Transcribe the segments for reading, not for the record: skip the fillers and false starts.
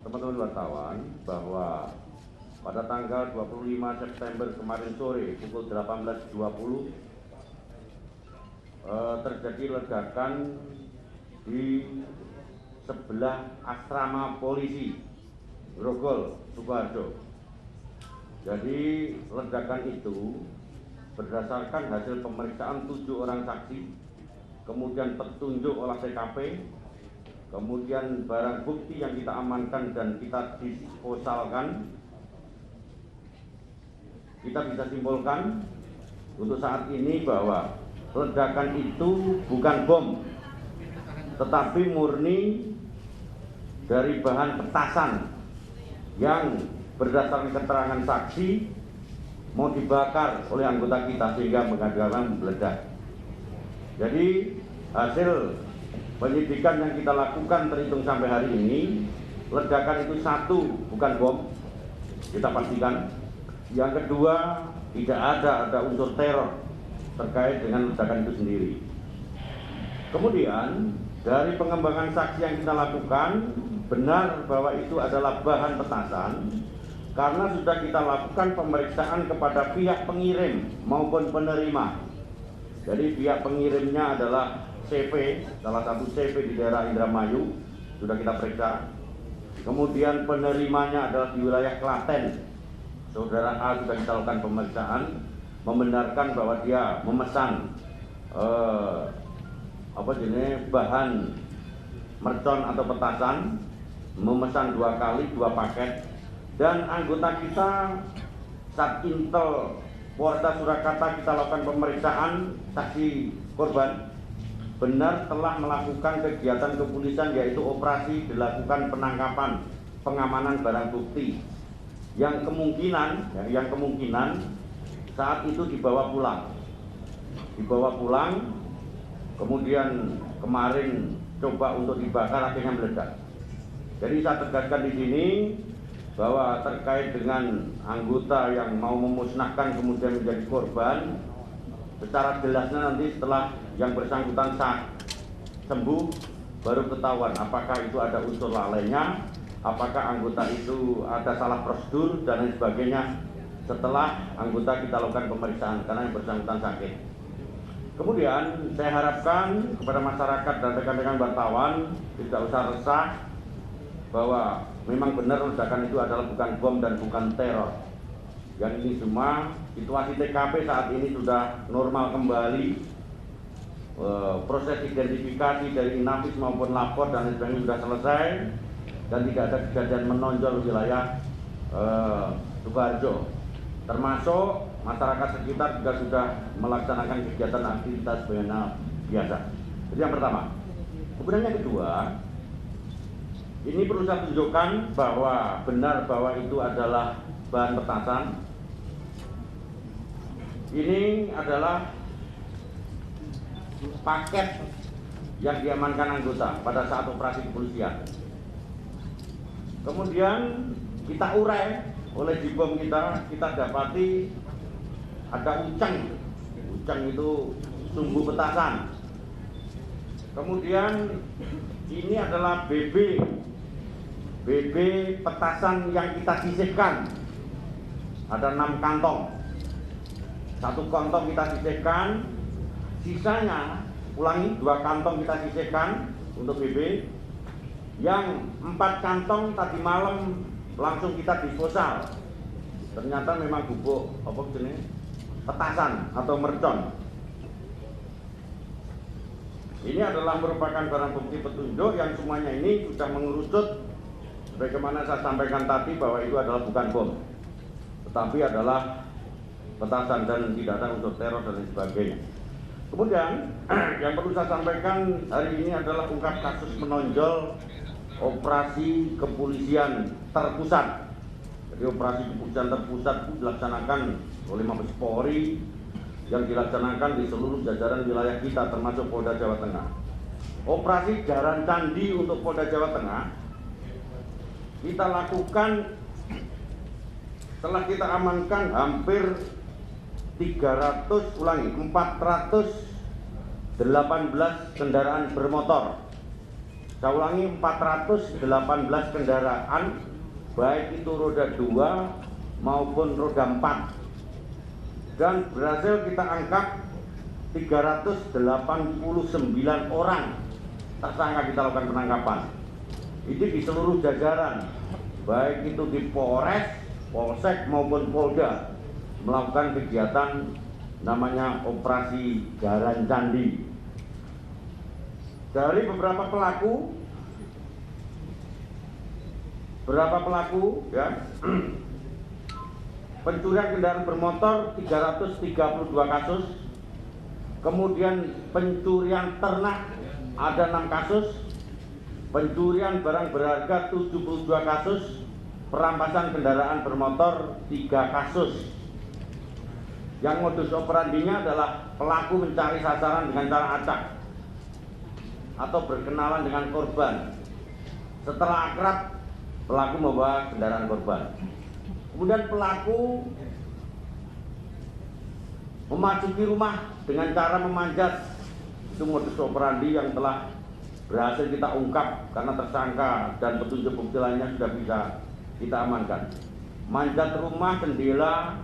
Teman-teman wartawan bahwa pada tanggal 25 September kemarin sore pukul 18.20 terjadi ledakan di sebelah asrama polisi Grogol, Sukoharjo. Jadi ledakan itu berdasarkan hasil pemeriksaan 7 orang saksi, kemudian petunjuk olah TKP, kemudian barang bukti yang kita amankan dan kita disposalkan, kita bisa simpulkan untuk saat ini bahwa ledakan itu bukan bom, tetapi murni dari bahan petasan yang berdasarkan keterangan saksi mau dibakar oleh anggota kita sehingga mengakibatkan meledak. Jadi hasil penyidikan yang kita lakukan terhitung sampai hari ini, ledakan itu satu, bukan bom, kita pastikan. Yang kedua, tidak ada unsur teror terkait dengan ledakan itu sendiri. Kemudian dari pengembangan saksi yang kita lakukan, benar bahwa itu adalah bahan petasan karena sudah kita lakukan pemeriksaan kepada pihak pengirim maupun penerima. Jadi pihak pengirimnya adalah CP, salah satu CP di daerah Indramayu, sudah kita periksa. Kemudian penerimanya adalah di wilayah Klaten, saudara A sudah kita lakukan pemeriksaan, membenarkan bahwa dia memesan bahan mercon atau petasan, memesan 2 kali 2 paket. Dan anggota kita Satintel Polres Surakarta kita lakukan pemeriksaan saksi korban, benar telah melakukan kegiatan kepolisian yaitu operasi dilakukan penangkapan pengamanan barang bukti yang kemungkinan saat itu dibawa pulang, kemudian kemarin coba untuk dibakar akhirnya meledak. Jadi saya tegaskan di sini bahwa terkait dengan anggota yang mau memusnahkan kemudian menjadi korban, secara jelasnya nanti setelah yang bersangkutan sembuh baru ketahuan apakah itu ada unsur lalainya, apakah anggota itu ada salah prosedur dan lain sebagainya setelah anggota kita lakukan pemeriksaan karena yang bersangkutan sakit. Kemudian saya harapkan kepada masyarakat dan rekan-rekan wartawan tidak usah resah bahwa memang benar ledakan itu adalah bukan bom dan bukan teror. Yang ini semua situasi TKP saat ini sudah normal kembali, proses identifikasi dari inafis maupun lapor dan lain sebagainya sudah selesai dan tidak ada kejadian menonjol wilayah Sukoharjo. Termasuk masyarakat sekitar juga sudah melaksanakan kegiatan aktivitas biasa. Itu yang pertama. Kemudian yang kedua, ini perlu saya tunjukkan bahwa benar bahwa itu adalah bahan petasan. Ini adalah paket yang diamankan anggota pada saat operasi kepolisian. Kemudian kita urai oleh di bom kita dapati ada uceng itu sumbu petasan. Kemudian ini adalah BB petasan yang kita sisihkan, ada 6 kantong, 1 kantong kita sisihkan, sisanya 2 kantong kita sisihkan untuk BB, yang 4 kantong tadi malam langsung kita disposal. Ternyata memang bubuk petasan atau mercon. Ini adalah merupakan barang bukti petunjuk yang semuanya ini sudah mengerucut bagaimana saya sampaikan tadi bahwa itu adalah bukan bom, tetapi adalah petasan dan tidak ada unsur teror dan lain sebagainya. Kemudian yang perlu saya sampaikan hari ini adalah ungkap kasus menonjol operasi kepolisian terpusat. Jadi operasi kepolisian terpusat itu dilaksanakan oleh Mabes Polri yang dilaksanakan di seluruh jajaran wilayah kita termasuk Polda Jawa Tengah. Operasi Jaran Candi untuk Polda Jawa Tengah kita lakukan setelah kita amankan hampir 418 kendaraan bermotor Saya ulangi, 418 kendaraan, baik itu roda 2 maupun roda 4. Dan berhasil kita angkat 389 orang tersangka kita lakukan penangkapan. Ini di seluruh jajaran, baik itu di Polres, Polsek maupun Polda, melakukan kegiatan namanya operasi Jaran Candi. Dari beberapa pelaku ya, pencurian kendaraan bermotor 332 kasus, kemudian pencurian ternak ada 6 kasus, pencurian barang berharga 72 kasus, perampasan kendaraan bermotor 3 kasus. Yang modus operandinya adalah pelaku mencari sasaran dengan cara acak atau berkenalan dengan korban. Setelah akrab, pelaku membawa kendaraan korban. Kemudian pelaku memasuki rumah dengan cara memanjat. Itu modus operandi yang telah berhasil kita ungkap karena tersangka dan petunjuk bukti lainnya sudah bisa kita amankan. Manjat rumah, jendela,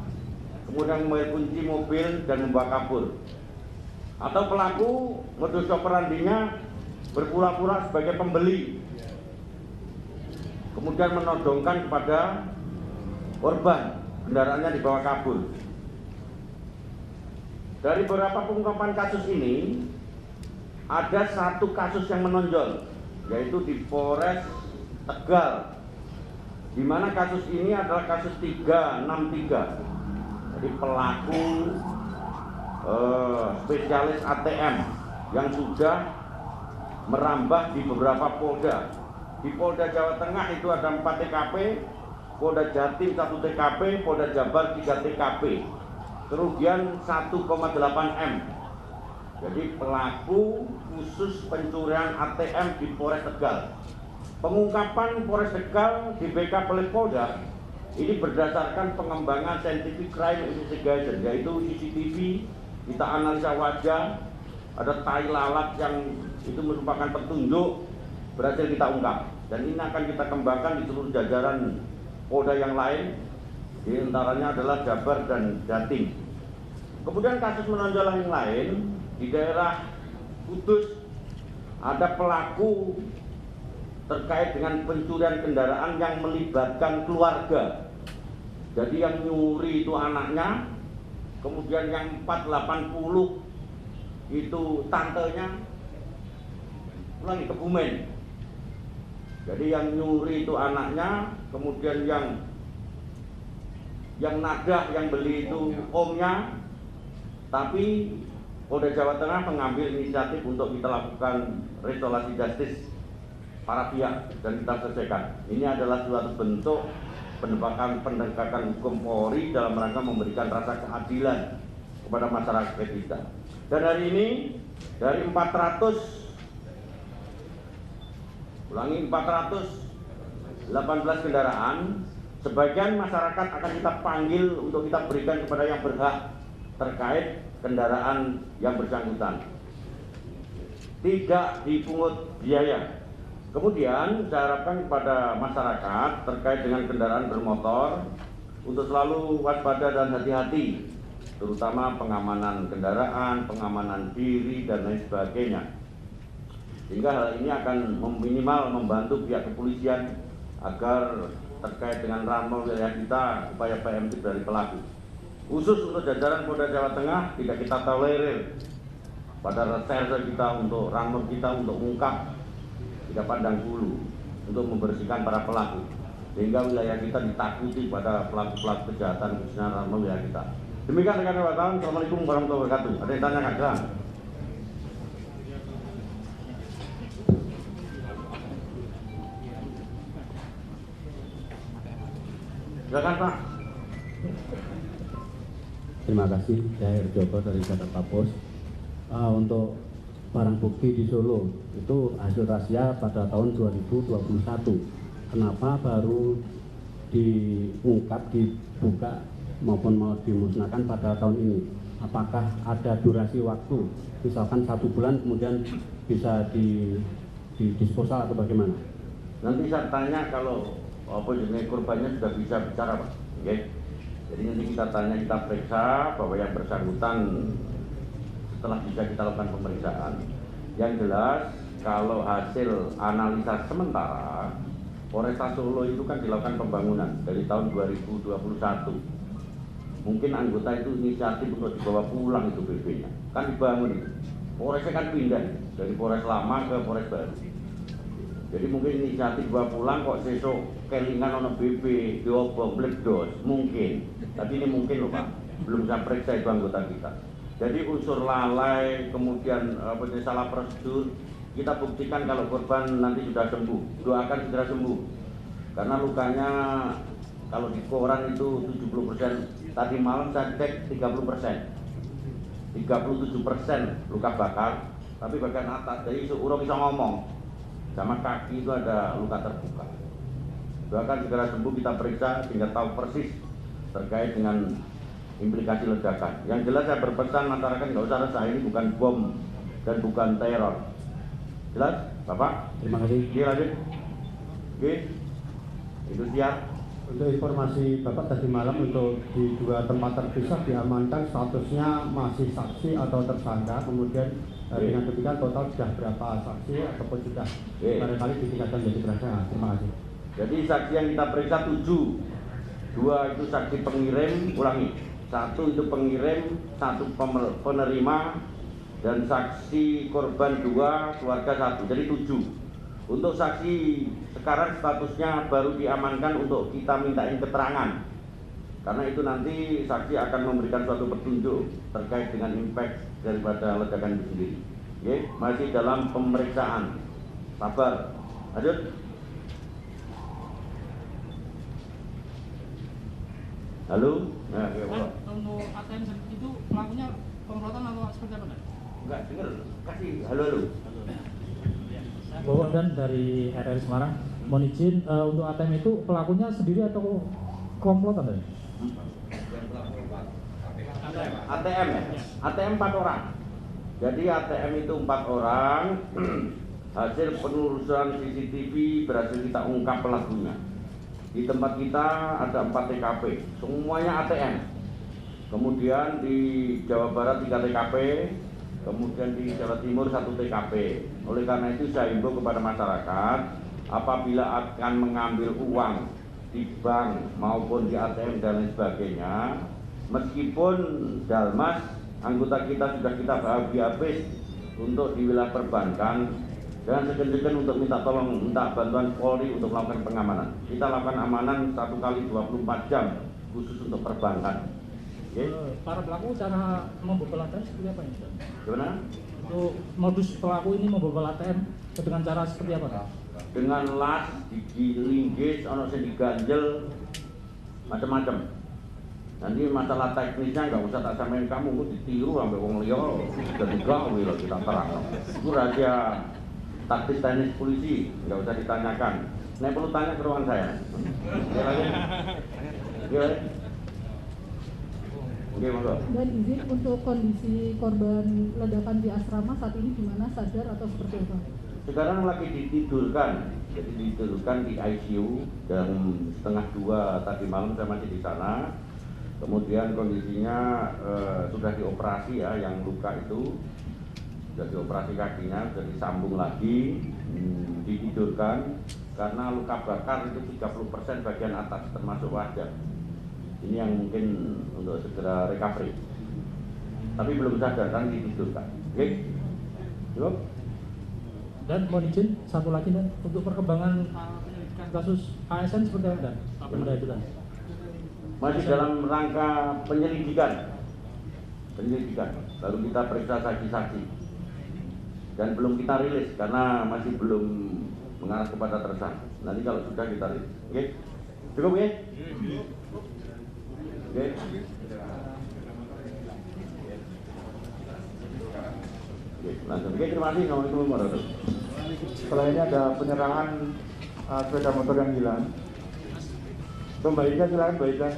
kemudian mengambil kunci mobil dan membawa kabur. Atau pelaku modus operandinya berpura-pura sebagai pembeli, kemudian menodongkan kepada korban, kendaraannya dibawa kabur. Dari beberapa pengungkapan kasus ini, ada 1 kasus yang menonjol, yaitu di Polres Tegal, di mana kasus ini adalah kasus 363. Jadi pelaku spesialis ATM yang sudah merambah di beberapa Polda. Di Polda Jawa Tengah itu ada 4 TKP, Polda Jatim 1 TKP, Polda Jabar 3 TKP, kerugian 1,8 M. Jadi pelaku khusus pencurian ATM di Polres Tegal. Pengungkapan Polres Tegal di backup oleh Polda ini berdasarkan pengembangan scientific crime investigation, yaitu CCTV, kita analisa wajah, ada tai lalat yang itu merupakan petunjuk, berhasil kita ungkap. Dan ini akan kita kembangkan di seluruh jajaran Polda yang lain, di antaranya adalah Jabar dan Jatim. Kemudian kasus menonjol yang lain, di daerah Kudus ada pelaku terkait dengan pencurian kendaraan yang melibatkan keluarga. Jadi yang nyuri itu anaknya, kemudian yang 480 itu tantenya, ulangi, Kebumen. Jadi yang nyuri itu anaknya, kemudian yang nadah, yang beli itu omnya. Tapi Polda Jawa Tengah mengambil inisiatif untuk kita lakukan restorasi justice para pihak dan kita selesaikan. Ini adalah suatu bentuk penegakan hukum Polri dalam rangka memberikan rasa keadilan kepada masyarakat kita. Dan hari ini dari 418 kendaraan, sebagian masyarakat akan kita panggil untuk kita berikan kepada yang berhak terkait kendaraan yang bersangkutan. Tidak dipungut biaya. Kemudian saya harapkan kepada masyarakat terkait dengan kendaraan bermotor untuk selalu waspada dan hati-hati, terutama pengamanan kendaraan, pengamanan diri dan lain sebagainya. Sehingga hal ini akan minimal membantu pihak kepolisian agar terkait dengan ramal wilayah kita upaya preventif dari pelaku. Khusus untuk jajaran Polda Jawa Tengah tidak kita tolerir pada reserse kita untuk ramal kita untuk mengungkap, tidak pandang bulu untuk membersihkan para pelaku, sehingga wilayah kita ditakuti pada pelaku-pelaku kejahatan khususnya ramal wilayah kita. Demikian rekan wartawan. Assalamualaikum warahmatullahi wabarakatuh. Ada yang tanya nggak? Silakan Pak. Terima kasih, saya Joko dari Jakarta Post. Untuk barang bukti di Solo itu hasil razia pada tahun 2021. Kenapa baru diungkap, dibuka maupun mau dimusnahkan pada tahun ini? Apakah ada durasi waktu, misalkan 1 bulan kemudian bisa disposal atau bagaimana? Nanti saya tanya kalau jenis korbannya sudah bisa bicara, Pak. Okay. Jadi nanti kita tanya, kita periksa bahwa yang bersangkutan setelah bisa kita lakukan pemeriksaan. Yang jelas kalau hasil analisa sementara, Polresta Solo itu kan dilakukan pembangunan dari tahun 2021. Mungkin anggota itu inisiatif untuk dibawa pulang itu BP-nya. Kan dibangun itu. Polresnya kan pindah dari Polres lama ke Polres baru. Jadi mungkin inisiatif dibawa pulang kok sesuk kelingan ono BP diobong meledos mungkin. Tapi ini mungkin loh Pak. Belum saya periksa itu anggota kita. Jadi unsur lalai kemudian salah prosedur kita buktikan kalau korban nanti sudah sembuh, doakan segera sembuh. Karena lukanya kalau di koran itu 70%, tadi malam saya cek 30%, 37% luka bakar, tapi bagian atas, jadi urung bisa ngomong, sama kaki itu ada luka terbuka. Doakan segera sembuh, kita periksa sehingga tahu persis terkait dengan implikasi ledakan. Yang jelas saya berpesan masyarakat nggak usah resah, ini bukan bom dan bukan teror. Jelas, Bapak? Terima kasih. Oke, lanjut. Oke, itu siap. Untuk informasi Bapak, tadi malam untuk di 2 tempat terpisah diamankan statusnya masih saksi atau tersangka. Kemudian dengan demikian total sudah berapa saksi ataupun sudah barangkali ditingkatkan menjadi tersangka. Terima kasih. Jadi saksi yang kita periksa 7. 2 itu saksi pengirim, ulangi. 1 itu pengirim, 1 penerima, dan saksi korban 2, keluarga 1, jadi 7. Untuk saksi sekarang statusnya baru diamankan untuk kita mintain keterangan, karena itu nanti saksi akan memberikan suatu petunjuk terkait dengan impact daripada ledakan itu sendiri. Oke, masih dalam pemeriksaan, sabar. Lanjut. Halo? Nah, untuk ATM itu pelakunya komplotan atau seperti apa? Enggak, dengar, kasih halo. Bapak dan dari RRI Semarang, mohon izin untuk ATM itu pelakunya sendiri atau komplotan tadi? ATM ya? ATM 4 orang. Jadi ATM itu 4 orang. Hasil penelusuran CCTV berhasil kita ungkap pelakunya. Di tempat kita ada 4 TKP, semuanya ATM. Kemudian di Jawa Barat 3 TKP, kemudian di Jawa Timur 1 TKP. Oleh karena itu saya himbau kepada masyarakat, apabila akan mengambil uang di bank maupun di ATM dan lain sebagainya, meskipun Dalmas anggota kita sudah kita habis untuk di wilayah perbankan, jangan segan-segan untuk minta tolong, minta bantuan Polri untuk melakukan pengamanan. Kita lakukan amanan 1 kali 24 jam khusus untuk perbankan. Okay. Para pelaku cara membobol ATM seperti apa ini? Gimana? Untuk modus pelaku ini membobol ATM dengan cara seperti apa? Dengan las, dilinggis, ono sing diganjel, macam-macam. Nanti masalah teknisnya nggak usah tak samain kamu, ditiru sampai wong liya dan digawe lho kita terang. Itu rahasia taktis teknis polisi, nggak usah ditanyakan. Nek perlu tanya ke ruangan saya. Ya lagi. Ya. Oke, monggo. Dan izin untuk kondisi korban ledakan di asrama saat ini gimana, sadar atau seperti apa? Sekarang lagi ditidurkan, jadi ditidurkan di ICU jam 1:30 tadi malam saya masih di sana. Kemudian kondisinya sudah dioperasi ya, yang luka itu sudah dioperasi kakinya, sudah disambung lagi, ditidurkan karena luka bakar itu 30% bagian atas termasuk wajah. Ini yang mungkin untuk segera recovery. Tapi belum sadar kan ditidurkan. Oke? Cukup? Dan mohon izin satu lagi dan untuk perkembangan penyelidikan kasus ASN seperti apa? Benda itu kan? Masih dalam rangka penyelidikan. Baru kita periksa saksi-saksi. Dan belum kita rilis karena masih belum mengarah kepada tersangka. Nanti kalau sudah kita rilis. Oke? Cukup ya? Oke. Langsung. Oke, terima kasih. Assalamualaikum warahmatullahi wabarakatuh. Setelah ini ada penyerangan sepeda motor yang hilang. Kembalikan silakan, baikkan.